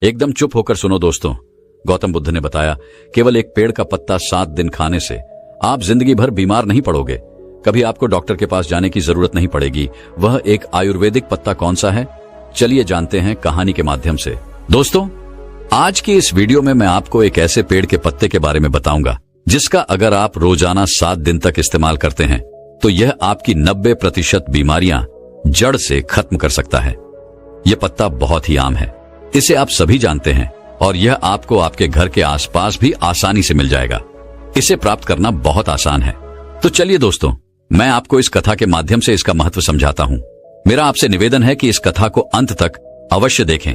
एकदम चुप होकर सुनो दोस्तों। गौतम बुद्ध ने बताया, केवल एक पेड़ का पत्ता 7 दिन खाने से आप जिंदगी भर बीमार नहीं पड़ोगे। कभी आपको डॉक्टर के पास जाने की जरूरत नहीं पड़ेगी। वह एक आयुर्वेदिक पत्ता कौन सा है, चलिए जानते हैं कहानी के माध्यम से। दोस्तों, आज की इस वीडियो में मैं आपको एक ऐसे पेड़ के पत्ते के बारे में बताऊंगा जिसका अगर आप रोजाना 7 दिन तक इस्तेमाल करते हैं तो यह आपकी 90% बीमारियां जड़ से खत्म कर सकता है। यह पत्ता बहुत ही आम है, इसे आप सभी जानते हैं और यह आपको आपके घर के आसपास भी आसानी से मिल जाएगा। इसे प्राप्त करना बहुत आसान है। तो चलिए दोस्तों, मैं आपको इस कथा के माध्यम से इसका महत्व समझाता हूँ। मेरा आपसे निवेदन है कि इस कथा को अंत तक अवश्य देखें,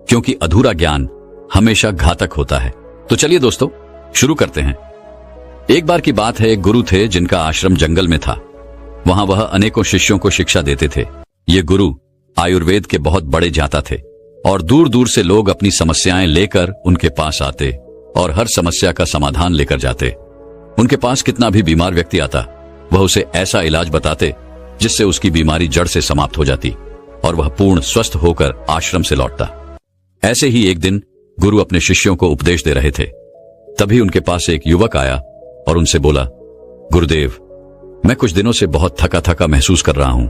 क्योंकि अधूरा ज्ञान हमेशा घातक होता है। तो चलिए दोस्तों, शुरू करते हैं। एक बार की बात है, एक गुरु थे जिनका आश्रम जंगल में था। वहां वह अनेकों शिष्यों को शिक्षा देते थे। ये गुरु आयुर्वेद के बहुत बड़े ज्ञाता थे और दूर दूर से लोग अपनी समस्याएं लेकर उनके पास आते और हर समस्या का समाधान लेकर जाते। उनके पास कितना भी बीमार व्यक्ति आता, वह उसे ऐसा इलाज बताते जिससे उसकी बीमारी जड़ से समाप्त हो जाती और वह पूर्ण स्वस्थ होकर आश्रम से लौटता। ऐसे ही एक दिन गुरु अपने शिष्यों को उपदेश दे रहे थे। तभी उनके पास एक युवक आया और उनसे बोला, गुरुदेव, मैं कुछ दिनों से बहुत थका थका महसूस कर रहा हूं।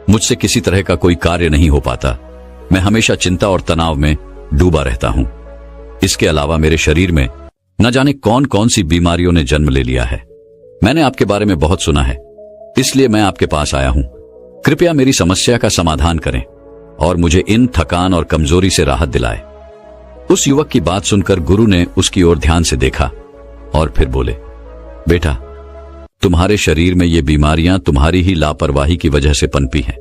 मुझसे किसी तरह का कोई कार्य नहीं हो पाता। मैं हमेशा चिंता और तनाव में डूबा रहता हूं। इसके अलावा मेरे शरीर में न जाने कौन कौन सी बीमारियों ने जन्म ले लिया है। मैंने आपके बारे में बहुत सुना है, इसलिए मैं आपके पास आया हूं। कृपया मेरी समस्या का समाधान करें और मुझे इन थकान और कमजोरी से राहत दिलाए। उस युवक की बात सुनकर गुरु ने उसकी ओर ध्यान से देखा और फिर बोले, बेटा, तुम्हारे शरीर में ये बीमारियां तुम्हारी ही लापरवाही की वजह से पनपी हैं।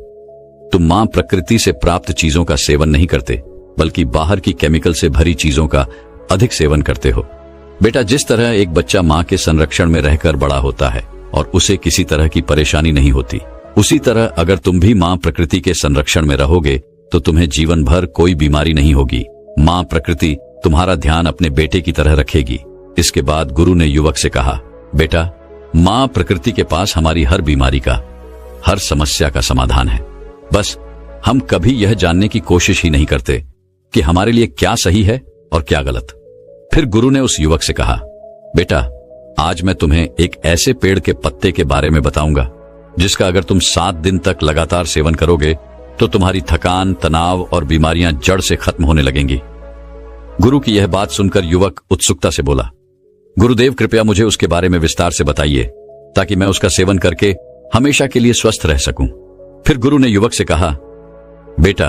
तुम मां प्रकृति से प्राप्त चीजों का सेवन नहीं करते, बल्कि बाहर की केमिकल से भरी चीजों का अधिक सेवन करते हो। बेटा, जिस तरह एक बच्चा मां के संरक्षण में रहकर बड़ा होता है और उसे किसी तरह की परेशानी नहीं होती, उसी तरह अगर तुम भी मां प्रकृति के संरक्षण में रहोगे तो तुम्हें जीवन भर कोई बीमारी नहीं होगी। मां प्रकृति तुम्हारा ध्यान अपने बेटे की तरह रखेगी। इसके बाद गुरु ने युवक से कहा, बेटा, मां प्रकृति के पास हमारी हर बीमारी का, हर समस्या का समाधान है। बस हम कभी यह जानने की कोशिश ही नहीं करते कि हमारे लिए क्या सही है और क्या गलत। फिर गुरु ने उस युवक से कहा, बेटा, आज मैं तुम्हें एक ऐसे पेड़ के पत्ते के बारे में बताऊंगा जिसका अगर तुम 7 दिन तक लगातार सेवन करोगे तो तुम्हारी थकान, तनाव और बीमारियां जड़ से खत्म होने लगेंगी। गुरु की यह बात सुनकर युवक उत्सुकता से बोला, गुरुदेव, कृपया मुझे उसके बारे में विस्तार से बताइए ताकि मैं उसका सेवन करके हमेशा के लिए स्वस्थ रह सकूं। फिर गुरु ने युवक से कहा, बेटा,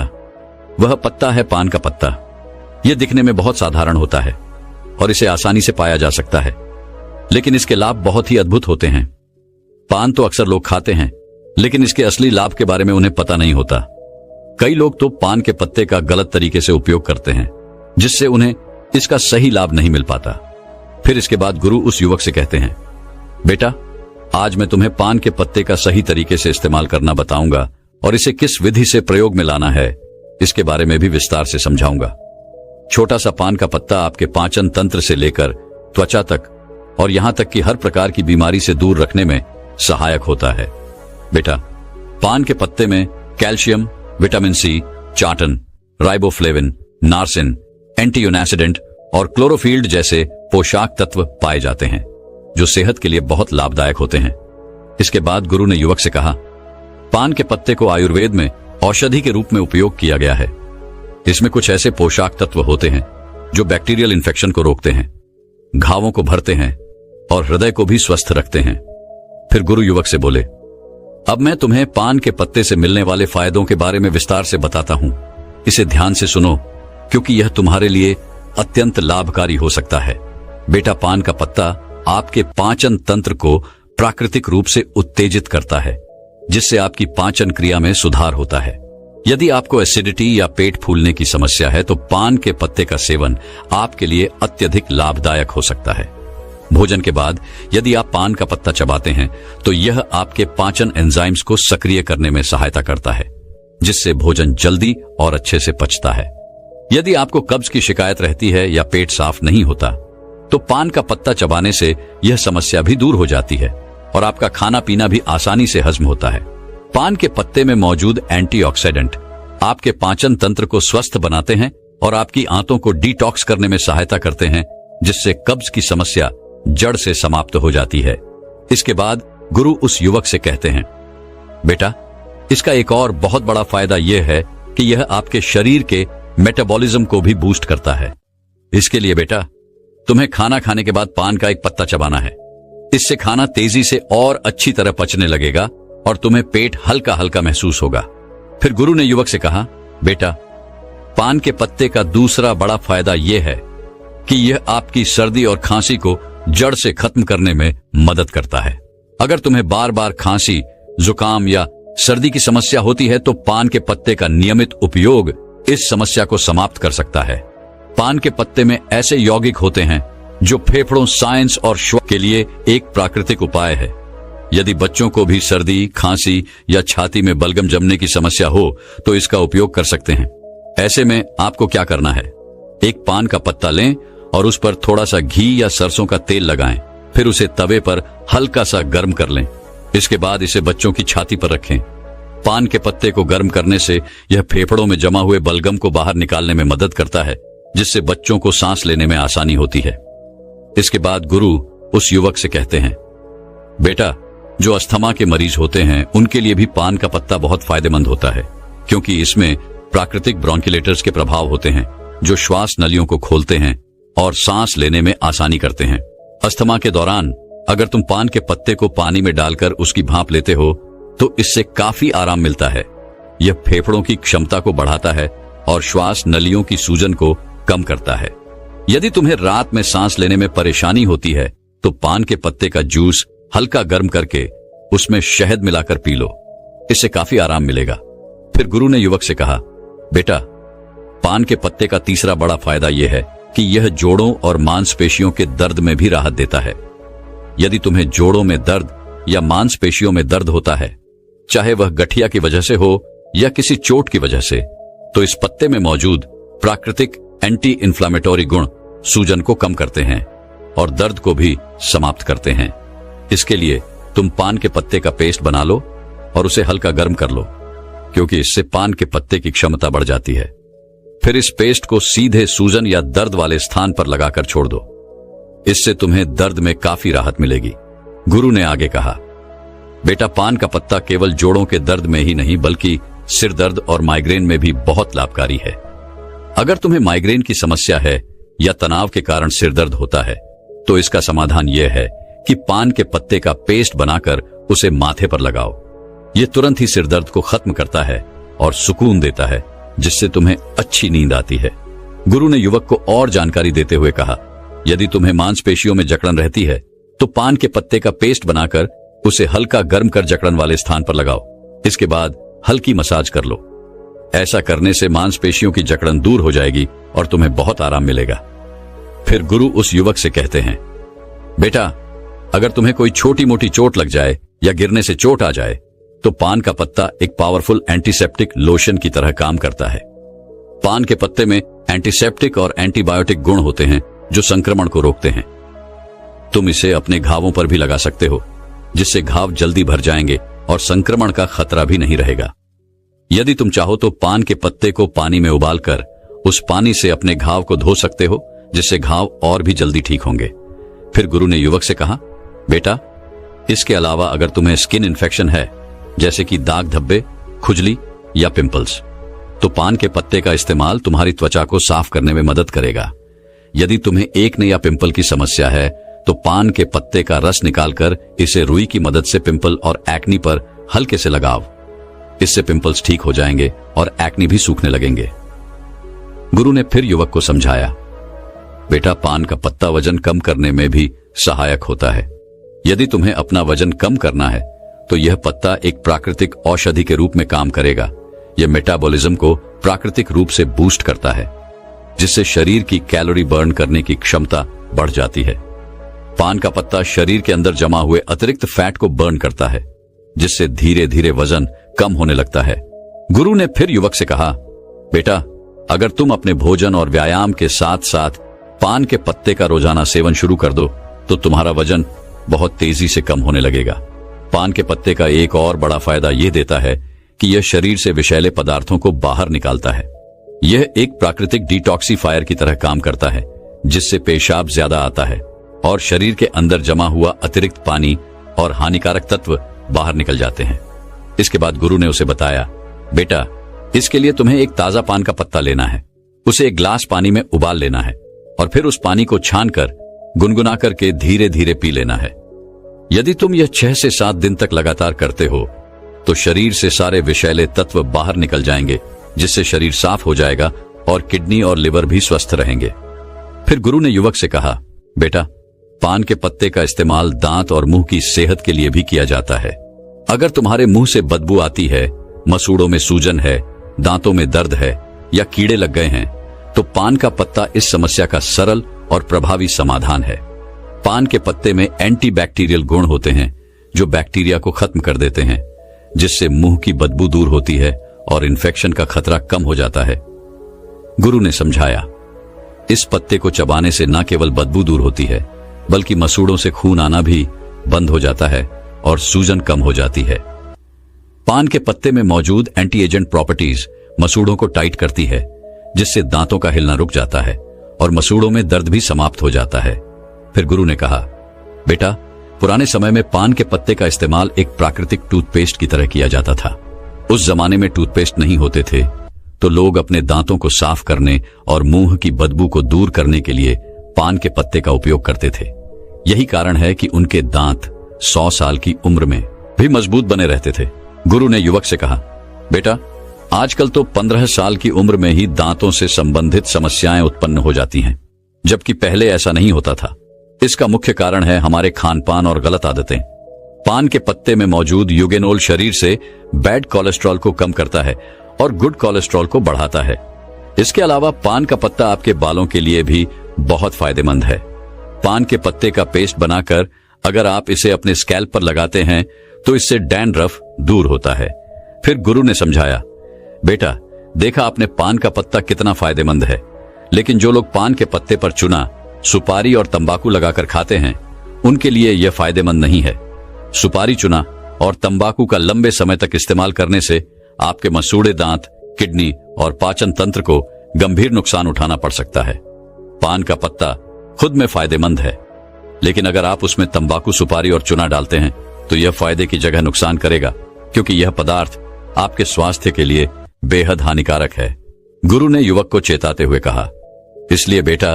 वह पत्ता है पान का पत्ता। यह दिखने में बहुत साधारण होता है और इसे आसानी से पाया जा सकता है, लेकिन इसके लाभ बहुत ही अद्भुत होते हैं। पान तो अक्सर लोग खाते हैं, लेकिन इसके असली लाभ के बारे में उन्हें पता नहीं होता। कई लोग तो पान के पत्ते का गलत तरीके से उपयोग करते हैं, जिससे उन्हें इसका सही लाभ नहीं मिल पाता। फिर इसके बाद गुरु उस युवक से कहते हैं, बेटा, आज मैं तुम्हें पान के पत्ते का सही तरीके से इस्तेमाल करना बताऊंगा और इसे किस विधि से प्रयोग में लाना है इसके बारे में भी विस्तार से समझाऊंगा। छोटा सा पान का पत्ता आपके पाचन तंत्र से लेकर त्वचा तक और यहां तक कि हर प्रकार की बीमारी से दूर रखने में सहायक होता है। बेटा, पान के पत्ते में कैल्शियम, विटामिन सी, चाटन, राइबोफ्लेविन, नार्सिन, एंटीओक्सीडेंट और क्लोरोफिल्ड जैसे पोषक तत्व पाए जाते हैं जो सेहत के लिए बहुत लाभदायक होते हैं। इसके बाद गुरु ने युवक से कहा, पान के पत्ते को आयुर्वेद में औषधि के रूप में उपयोग किया गया है। इसमें कुछ ऐसे पोषक तत्व होते हैं जो बैक्टीरियल इन्फेक्शन को रोकते हैं, घावों को भरते हैं और हृदय को भी स्वस्थ रखते हैं। फिर गुरु युवक से बोले, अब मैं तुम्हें पान के पत्ते से मिलने वाले फायदों के बारे में विस्तार से बताता हूं। इसे ध्यान से सुनो, क्योंकि यह तुम्हारे लिए अत्यंत लाभकारी हो सकता है। बेटा, पान का पत्ता आपके पाचन तंत्र को प्राकृतिक रूप से उत्तेजित करता है, जिससे आपकी पाचन क्रिया में सुधार होता है। यदि आपको एसिडिटी या पेट फूलने की समस्या है तो पान के पत्ते का सेवन आपके लिए अत्यधिक लाभदायक हो सकता है। भोजन के बाद यदि आप पान का पत्ता चबाते हैं तो यह आपके पाचन एंजाइम्स को सक्रिय करने में सहायता करता है, जिससे भोजन जल्दी और अच्छे से पचता है। यदि आपको कब्ज की शिकायत रहती है या पेट साफ नहीं होता तो पान का पत्ता चबाने से यह समस्या भी दूर हो जाती है और आपका खाना पीना भी आसानी से हजम होता है। पान के पत्ते में मौजूद एंटीऑक्सीडेंट आपके पाचन तंत्र को स्वस्थ बनाते हैं और आपकी आंतों को डिटॉक्स करने में सहायता करते हैं, जिससे कब्ज की समस्या जड़ से समाप्त हो जाती है। इसके बाद गुरु उस युवक से कहते हैं, बेटा, इसका एक और बहुत बड़ा फायदा यह है कि यह आपके शरीर के मेटाबॉलिज्म को भी बूस्ट करता है। इसके लिए बेटा, तुम्हें खाना खाने के बाद पान का एक पत्ता चबाना है। इससे खाना तेजी से और अच्छी तरह पचने लगेगा और तुम्हें पेट हल्का हल्का महसूस होगा। फिर गुरु ने युवक से कहा, बेटा, पान के पत्ते का दूसरा बड़ा फायदा यह है कि यह आपकी सर्दी और खांसी को जड़ से खत्म करने में मदद करता है। अगर तुम्हें बार बार खांसी, जुकाम या सर्दी की समस्या होती है तो पान के पत्ते का नियमित उपयोग इस समस्या को समाप्त कर सकता है। पान के पत्ते में ऐसे यौगिक होते हैं जो फेफड़ों, साइंस और श्वास के लिए एक प्राकृतिक उपाय है। यदि बच्चों को भी सर्दी, खांसी या छाती में बलगम जमने की समस्या हो तो इसका उपयोग कर सकते हैं। ऐसे में आपको क्या करना है, एक पान का पत्ता लें और उस पर थोड़ा सा घी या सरसों का तेल लगाएं, फिर उसे तवे पर हल्का सा गर्म कर लें। इसके बाद इसे बच्चों की छाती पर रखें। पान के पत्ते को गर्म करने से यह फेफड़ों में जमा हुए बलगम को बाहर निकालने में मदद करता है, जिससे बच्चों को सांस लेने में आसानी होती है। इसके बाद गुरु उस युवक से कहते हैं, बेटा, जो अस्थमा के मरीज होते हैं उनके लिए भी पान का पत्ता बहुत फायदेमंद होता है, क्योंकि इसमें प्राकृतिक ब्रोंकिलेटर्स के प्रभाव होते हैं जो श्वास नलियों को खोलते हैं और सांस लेने में आसानी करते हैं। अस्थमा के दौरान अगर तुम पान के पत्ते को पानी में डालकर उसकी भाप लेते हो तो इससे काफी आराम मिलता है। यह फेफड़ों की क्षमता को बढ़ाता है और श्वास नलियों की सूजन को कम करता है। यदि तुम्हें रात में सांस लेने में परेशानी होती है तो पान के पत्ते का जूस हल्का गर्म करके उसमें शहद मिलाकर पी लो, इससे काफी आराम मिलेगा। फिर गुरु ने युवक से कहा, बेटा, पान के पत्ते का तीसरा बड़ा फायदा यह है कि यह जोड़ों और मांसपेशियों के दर्द में भी राहत देता है। यदि तुम्हें जोड़ों में दर्द या मांसपेशियों में दर्द होता है, चाहे वह गठिया की वजह से हो या किसी चोट की वजह से, तो इस पत्ते में मौजूद प्राकृतिक एंटी इन्फ्लामेटरी गुण सूजन को कम करते हैं और दर्द को भी समाप्त करते हैं। इसके लिए तुम पान के पत्ते का पेस्ट बना लो और उसे हल्का गर्म कर लो, क्योंकि इससे पान के पत्ते की क्षमता बढ़ जाती है। फिर इस पेस्ट को सीधे सूजन या दर्द वाले स्थान पर लगाकर छोड़ दो, इससे तुम्हें दर्द में काफी राहत मिलेगी। गुरु ने आगे कहा, बेटा, पान का पत्ता केवल जोड़ों के दर्द में ही नहीं बल्कि सिर दर्द और माइग्रेन में भी बहुत लाभकारी है। अगर तुम्हें माइग्रेन की समस्या है या तनाव के कारण सिर दर्द होता है तो इसका समाधान यह है कि पान के पत्ते का पेस्ट बनाकर उसे माथे पर लगाओ। यह तुरंत ही सिर दर्द को खत्म करता है और सुकून देता है, जिससे तुम्हें अच्छी नींद आती है। गुरु ने युवक को और जानकारी देते हुए कहा, यदि तुम्हें मांसपेशियों में जकड़न रहती है तो पान के पत्ते का पेस्ट बनाकर उसे हल्का गर्म कर जकड़न वाले स्थान पर लगाओ। इसके बाद हल्की मसाज कर लो। ऐसा करने से मांसपेशियों की जकड़न दूर हो जाएगी और तुम्हें बहुत आराम मिलेगा। फिर गुरु उस युवक से कहते हैं, बेटा, अगर तुम्हें कोई छोटी मोटी चोट लग जाए या गिरने से चोट आ जाए तो पान का पत्ता एक पावरफुल एंटीसेप्टिक लोशन की तरह काम करता है। पान के पत्ते में एंटीसेप्टिक और एंटीबायोटिक गुण होते हैं जो संक्रमण को रोकते हैं। तुम इसे अपने घावों पर भी लगा सकते हो, जिससे घाव जल्दी भर जाएंगे और संक्रमण का खतरा भी नहीं रहेगा। यदि तुम चाहो तो पान के पत्ते को पानी में उबालकर उस पानी से अपने घाव को धो सकते हो, जिससे घाव और भी जल्दी ठीक होंगे। फिर गुरु ने युवक से कहा, बेटा, इसके अलावा अगर तुम्हें स्किन इन्फेक्शन है, जैसे कि दाग धब्बे, खुजली या पिंपल्स, तो पान के पत्ते का इस्तेमाल तुम्हारी त्वचा को साफ करने में मदद करेगा। यदि तुम्हें एक्ने या पिंपल की समस्या है तो पान के पत्ते का रस निकालकर इसे रुई की मदद से पिंपल और एक्नी पर हल्के से लगाओ। इससे पिंपल्स ठीक हो जाएंगे और एक्नी भी सूखने लगेंगे। गुरु ने फिर युवक को समझाया, बेटा, पान का पत्ता वजन कम करने में भी सहायक होता है। यदि तुम्हें अपना वजन कम करना है तो यह पत्ता एक प्राकृतिक औषधि के रूप में काम करेगा। यह मेटाबॉलिज्म को प्राकृतिक रूप से बूस्ट करता है, जिससे शरीर की कैलोरी बर्न करने की क्षमता बढ़ जाती है। पान का पत्ता शरीर के अंदर जमा हुए अतिरिक्त फैट को बर्न करता है, जिससे धीरे धीरे वजन कम होने लगता है। गुरु ने फिर युवक से कहा, बेटा, अगर तुम अपने भोजन और व्यायाम के साथ साथ पान के पत्ते का रोजाना सेवन शुरू कर दो तो तुम्हारा वजन बहुत तेजी से कम होने लगेगा। पान के पत्ते का एक और बड़ा फायदा यह देता है कि यह शरीर से विषैले पदार्थों को बाहर निकालता है। यह एक प्राकृतिक डिटॉक्सीफायर की तरह काम करता है, जिससे पेशाब ज्यादा आता है और शरीर के अंदर जमा हुआ अतिरिक्त पानी और हानिकारक तत्व बाहर निकल जाते हैं। इसके बाद गुरु ने उसे बताया, बेटा, इसके लिए तुम्हें एक ताजा पान का पत्ता लेना है, उसे एक गिलास पानी में उबाल लेना है और फिर उस पानी को छानकर गुनगुना करके धीरे धीरे पी लेना है। यदि तुम यह 6 से 7 दिन तक लगातार करते हो तो शरीर से सारे विषैले तत्व बाहर निकल जाएंगे, जिससे शरीर साफ हो जाएगा और किडनी और लिवर भी स्वस्थ रहेंगे। फिर गुरु ने युवक से कहा, बेटा, पान के पत्ते का इस्तेमाल दांत और मुंह की सेहत के लिए भी किया जाता है। अगर तुम्हारे मुंह से बदबू आती है, मसूड़ों में सूजन है, दांतों में दर्द है या कीड़े लग गए हैं, तो पान का पत्ता इस समस्या का सरल और प्रभावी समाधान है। पान के पत्ते में एंटीबैक्टीरियल गुण होते हैं जो बैक्टीरिया को खत्म कर देते हैं, जिससे मुंह की बदबू दूर होती है और इन्फेक्शन का खतरा कम हो जाता है। गुरु ने समझाया, इस पत्ते को चबाने से न केवल बदबू दूर होती है, बल्कि मसूड़ों से खून आना भी बंद हो जाता है और सूजन कम हो जाती है। पान के पत्ते में मौजूद एंटी एजेंट प्रॉपर्टीज मसूड़ों को टाइट करती है, जिससे दांतों का हिलना रुक जाता है और मसूड़ों में दर्द भी समाप्त हो जाता है। फिर गुरु ने कहा, बेटा, पुराने समय में पान के पत्ते का इस्तेमाल एक प्राकृतिक टूथपेस्ट की तरह किया जाता था। उस जमाने में टूथपेस्ट नहीं होते थे, तो लोग अपने दांतों को साफ करने और मुंह की बदबू को दूर करने के लिए पान के पत्ते का उपयोग करते थे। यही कारण है कि उनके दांत 100 साल की उम्र में भी मजबूत बने रहते थे। गुरु ने युवक से कहा, बेटा, आजकल तो 15 साल की उम्र में ही दांतों से संबंधित समस्याएं उत्पन्न हो जाती हैं, जबकि पहले ऐसा नहीं होता था। इसका मुख्य कारण है हमारे खान पान और गलत आदतें। पान के पत्ते में मौजूद यूगेनोल शरीर से बैड कोलेस्ट्रॉल को कम करता है और गुड कोलेस्ट्रॉल को बढ़ाता है। इसके अलावा पान का पत्ता आपके बालों के लिए भी बहुत फायदेमंद है। पान के पत्ते का पेस्ट बनाकर अगर आप इसे अपने स्कैल्प पर लगाते हैं तो इससे डैंड्रफ दूर होता है। फिर गुरु ने समझाया, बेटा, देखा आपने पान का पत्ता कितना फायदेमंद है, लेकिन जो लोग पान के पत्ते पर चूना, सुपारी और तंबाकू लगाकर खाते हैं, उनके लिए यह फायदेमंद नहीं है। सुपारी, चूना और तंबाकू का लंबे समय तक इस्तेमाल करने से आपके मसूड़े दांत, किडनी और पाचन तंत्र को गंभीर नुकसान उठाना पड़ सकता है। पान का पत्ता खुद में फायदेमंद है, लेकिन अगर आप उसमें तंबाकू, सुपारी और चूना डालते हैं तो यह फायदे की जगह नुकसान करेगा, क्योंकि यह पदार्थ आपके स्वास्थ्य के लिए बेहद हानिकारक है। गुरु ने युवक को चेताते हुए कहा, इसलिए बेटा,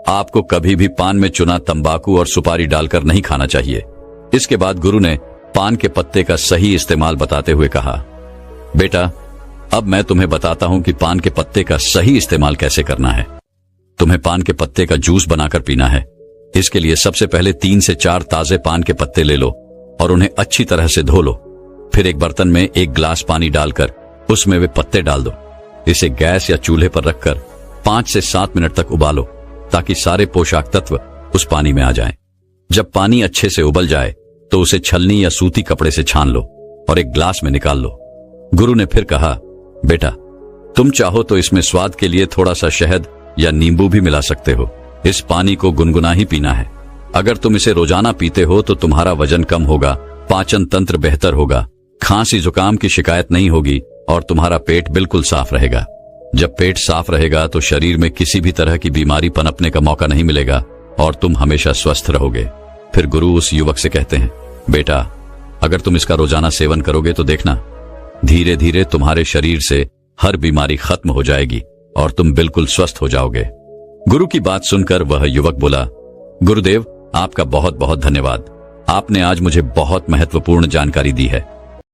आपको कभी भी पान में चूना, तंबाकू और सुपारी डालकर नहीं खाना चाहिए। इसके बाद गुरु ने पान के पत्ते का सही इस्तेमाल बताते हुए कहा, बेटा, अब मैं तुम्हें बताता हूं कि पान के पत्ते का सही इस्तेमाल कैसे करना है। तुम्हें पान के पत्ते का जूस बनाकर पीना है। इसके लिए सबसे पहले 3 से 4 ताजे पान के पत्ते ले लो और उन्हें अच्छी तरह से धो लो। फिर एक बर्तन में 1 गिलास पानी डालकर उसमें वे पत्ते डाल दो। इसे गैस या चूल्हे पर रखकर 5 से 7 मिनट तक उबालो, ताकि सारे पोषक तत्व उस पानी में आ जाएं। जब पानी अच्छे से उबल जाए तो उसे छलनी या सूती कपड़े से छान लो और एक ग्लास में निकाल लो। गुरु ने फिर कहा, बेटा, तुम चाहो तो इसमें स्वाद के लिए थोड़ा सा शहद या नींबू भी मिला सकते हो। इस पानी को गुनगुना ही पीना है। अगर तुम इसे रोजाना पीते हो तो तुम्हारा वजन कम होगा, पाचन तंत्र बेहतर होगा, खांसी जुकाम की शिकायत नहीं होगी और तुम्हारा पेट बिल्कुल साफ रहेगा। जब पेट साफ रहेगा तो शरीर में किसी भी तरह की बीमारी पनपने का मौका नहीं मिलेगा और तुम हमेशा स्वस्थ रहोगे। फिर गुरु उस युवक से कहते हैं, बेटा, अगर तुम इसका रोजाना सेवन करोगे तो देखना, धीरे धीरे तुम्हारे शरीर से हर बीमारी खत्म हो जाएगी और तुम बिल्कुल स्वस्थ हो जाओगे। गुरु की बात सुनकर वह युवक बोला, गुरुदेव, आपका बहुत बहुत धन्यवाद। आपने आज मुझे बहुत महत्वपूर्ण जानकारी दी है।